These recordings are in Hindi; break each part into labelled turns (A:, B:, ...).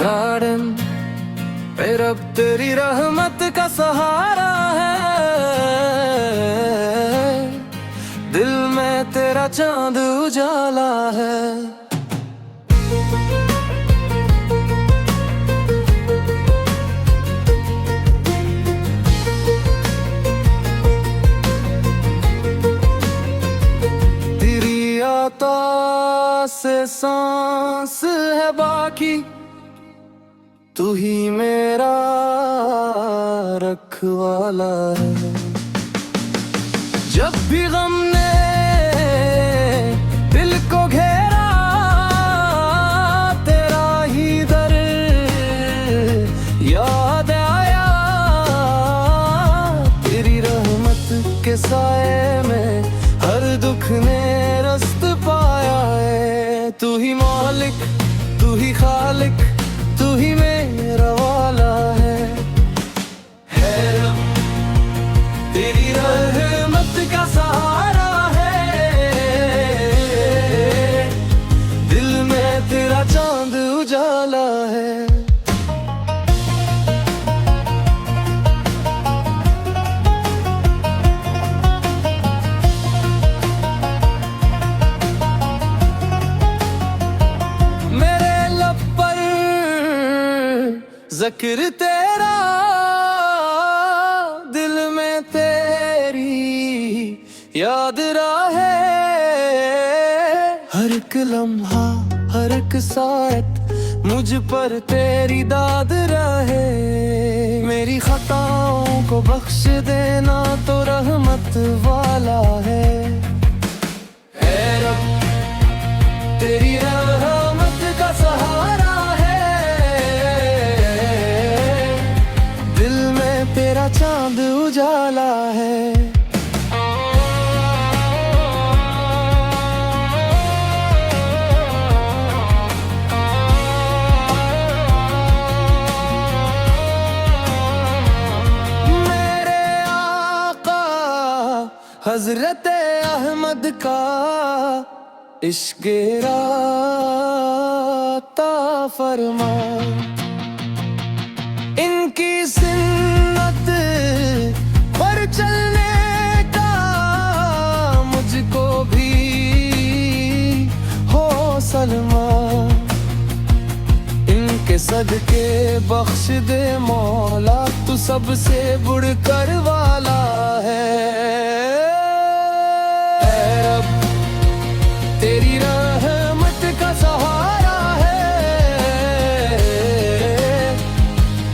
A: गार्डन पे रब तेरी रहमत का सहारा है, दिल में तेरा चांद उजाला है। तेरी आता से सांस है बाकी, तू ही मेरा रखवाला है। जब भी गम ने दिल को घेरा, तेरा ही दर याद आया। तेरी रहमत के साए में हर दुख ने रस्त पाया है। तू ही मालिक, तू ही खालिक, तू ही मेरा वाला है। रब तेरी रहमत का सहारा है, दिल में तेरा चांद उजाला है। मेरे लब पर ज़िक्र तेरा, दिल में तेरी याद रहे। हर एक लम्हा, हर एक साथ मुझ पर तेरी दाद रहे। मेरी खताओं को बख्श देना तो रहमत वाला है। रब तेरी रहमत का सहारा है, दिल में तेरा चांद उजाला है। मेरे आका हजरत अहमद का इश्क़े राता फरमा, इनकी सुन्नत पर चलने का मुझको भी हो सलमा। इनके सदके बख्श दे मौला, तू सबसे बढ़कर वाला है। रब तेरी रहमत का सहारा है,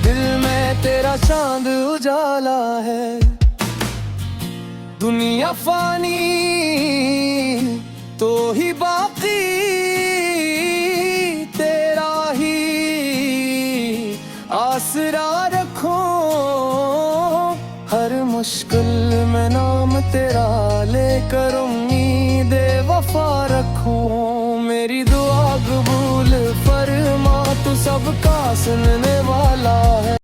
A: दिल में तेरा चांद उजाला है। दुनिया फानी तो ही बाकी, तेरा ही आसरा रखो। हर मुश्किल में नाम तेरा लेकर उम्मीद वफा रखो। मेरी दुआ कबूल फरमा, तू सबका सुनने वाला है।